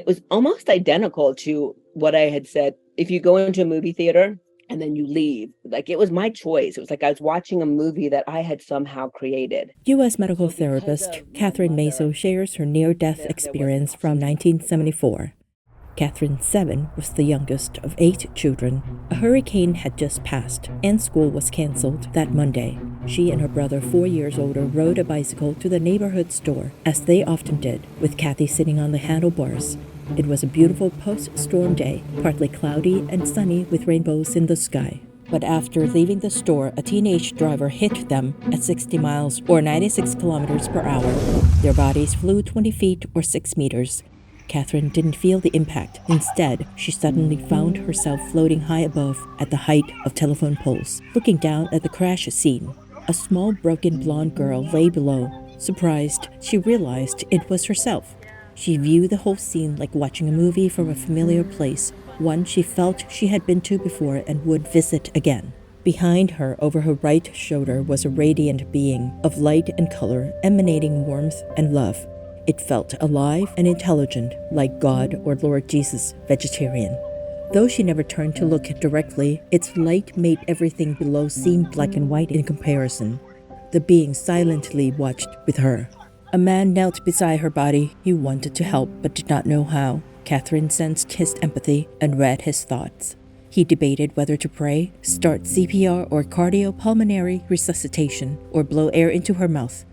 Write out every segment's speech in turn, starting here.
was almost identical to what I had said. If you go into a movie theater and then you leave, like it was my choice. It was like I was watching a movie that I had somehow created. U.S. medical So because therapist of my Katherine mother, Masel shares her near-death there was the experience from possibility. 1974. Katherine, 7, was the youngest of 8 children. A hurricane had just passed, and school was canceled that Monday. She and her brother, 4 years older, rode a bicycle to the neighborhood store, as they often did, with Kathy sitting on the handlebars. It was a beautiful post-storm day, partly cloudy and sunny with rainbows in the sky. But after leaving the store, a teenage driver hit them at 60 miles or 96 kilometers per hour. Their bodies flew 20 feet or 6 meters. Katherine didn't feel the impact. Instead, she suddenly found herself floating high above at the height of telephone poles, looking down at the crash scene. A small broken blonde girl lay below. Surprised, she realized it was herself. She viewed the whole scene like watching a movie from a familiar place, one she felt she had been to before and would visit again. Behind her, over her right shoulder, was a radiant being of light and color, emanating warmth and love. It felt alive and intelligent, like God or Lord Jesus, vegetarian. Though she never turned to look directly, its light made everything below seem black and white in comparison. The being silently watched with her. A man knelt beside her body. He wanted to help, but did not know how. Katherine sensed his empathy and read his thoughts. He debated whether to pray, start CPR or cardiopulmonary resuscitation, or blow air into her mouth.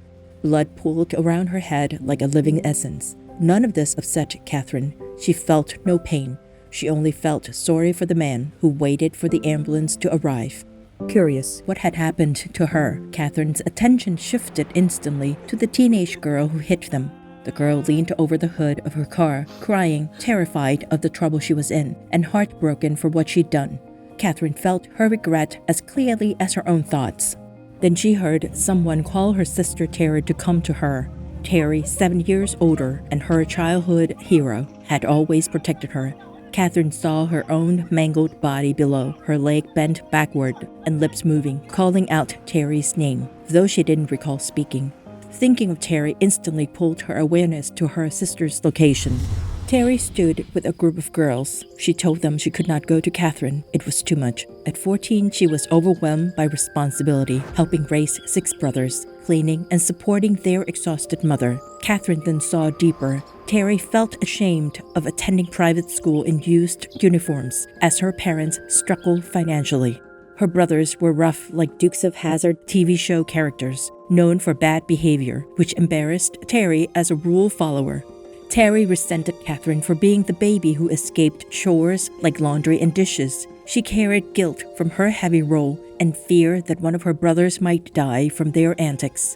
Blood pooled around her head like a living essence. None of this upset Katherine. She felt no pain. She only felt sorry for the man who waited for the ambulance to arrive. Curious what had happened to her, Katherine's attention shifted instantly to the teenage girl who hit them. The girl leaned over the hood of her car, crying, terrified of the trouble she was in, and heartbroken for what she'd done. Katherine felt her regret as clearly as her own thoughts. Then she heard someone call her sister Terry to come to her. Terry, 7 years older and her childhood hero, had always protected her. Katherine saw her own mangled body below, her leg bent backward and lips moving, calling out Terry's name, though she didn't recall speaking. Thinking of Terry instantly pulled her awareness to her sister's location. Terry stood with a group of girls. She told them she could not go to Katherine. It was too much. At 14, she was overwhelmed by responsibility, helping raise 6 brothers, cleaning and supporting their exhausted mother. Katherine then saw deeper. Terry felt ashamed of attending private school in used uniforms, as her parents struggled financially. Her brothers were rough like Dukes of Hazzard TV show characters, known for bad behavior, which embarrassed Terry as a rule follower. Terry resented Katherine for being the baby who escaped chores like laundry and dishes. She carried guilt from her heavy role and fear that one of her brothers might die from their antics.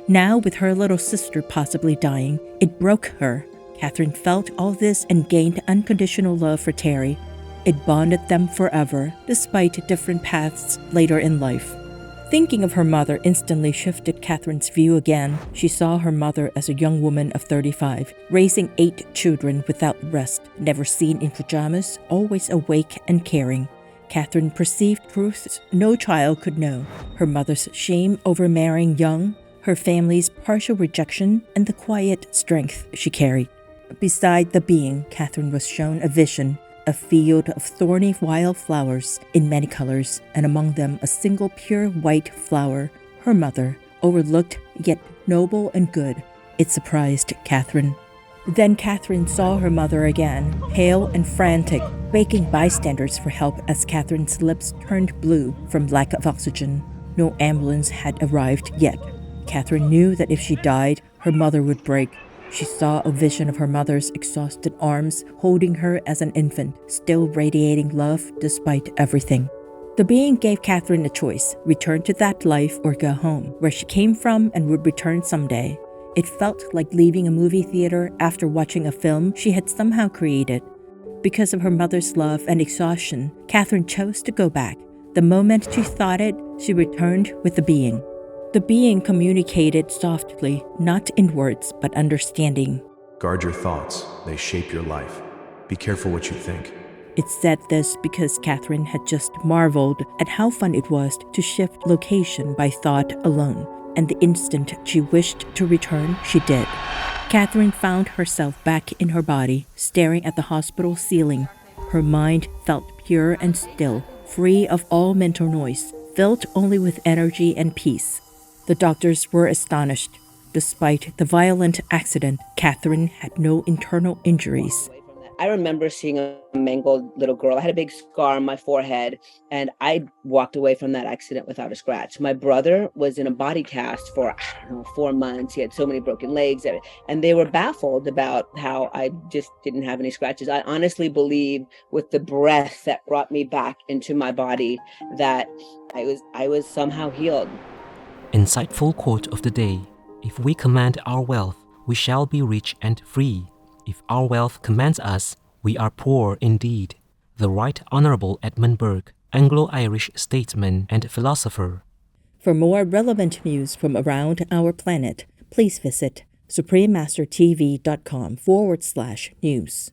Now, with her little sister possibly dying, it broke her. Katherine felt all this and gained unconditional love for Terry. It bonded them forever, despite different paths later in life. Thinking of her mother instantly shifted Katherine's view again. She saw her mother as a young woman of 35, raising 8 children without rest, never seen in pajamas, always awake and caring. Katherine perceived truths no child could know. Her mother's shame over marrying young, her family's partial rejection, and the quiet strength she carried. Beside the being, Katherine was shown a vision. A field of thorny wildflowers in many colors, and among them a single pure white flower, her mother, overlooked yet noble and good. It surprised Katherine. Then Katherine saw her mother again, pale and frantic, begging bystanders for help as Katherine's lips turned blue from lack of oxygen. No ambulance had arrived yet. Katherine knew that if she died, her mother would break. She saw a vision of her mother's exhausted arms holding her as an infant, still radiating love despite everything. The being gave Katherine a choice: return to that life or go home, where she came from and would return someday. It felt like leaving a movie theater after watching a film she had somehow created. Because of her mother's love and exhaustion, Katherine chose to go back. The moment she thought it, she returned with the being. The being communicated softly, not in words, but understanding. Guard your thoughts. They shape your life. Be careful what you think. It said this because Katherine had just marveled at how fun it was to shift location by thought alone. and the instant she wished to return, she did. Katherine found herself back in her body, staring at the hospital ceiling. Her mind felt pure and still, free of all mental noise, filled only with energy and peace. The doctors were astonished. Despite the violent accident, Katherine had no internal injuries. I remember seeing a mangled little girl. I had a big scar on my forehead, and I walked away from that accident without a scratch. My brother was in a body cast for, 4 months. He had so many broken legs, and they were baffled about how I just didn't have any scratches. I honestly believe with the breath that brought me back into my body that I was somehow healed. Insightful quote of the day: if we command our wealth, we shall be rich and free. If our wealth commands us, we are poor indeed. The Right Honourable Edmund Burke, Anglo-Irish statesman and philosopher. For more relevant news from around our planet, please visit suprememastertv.com/news.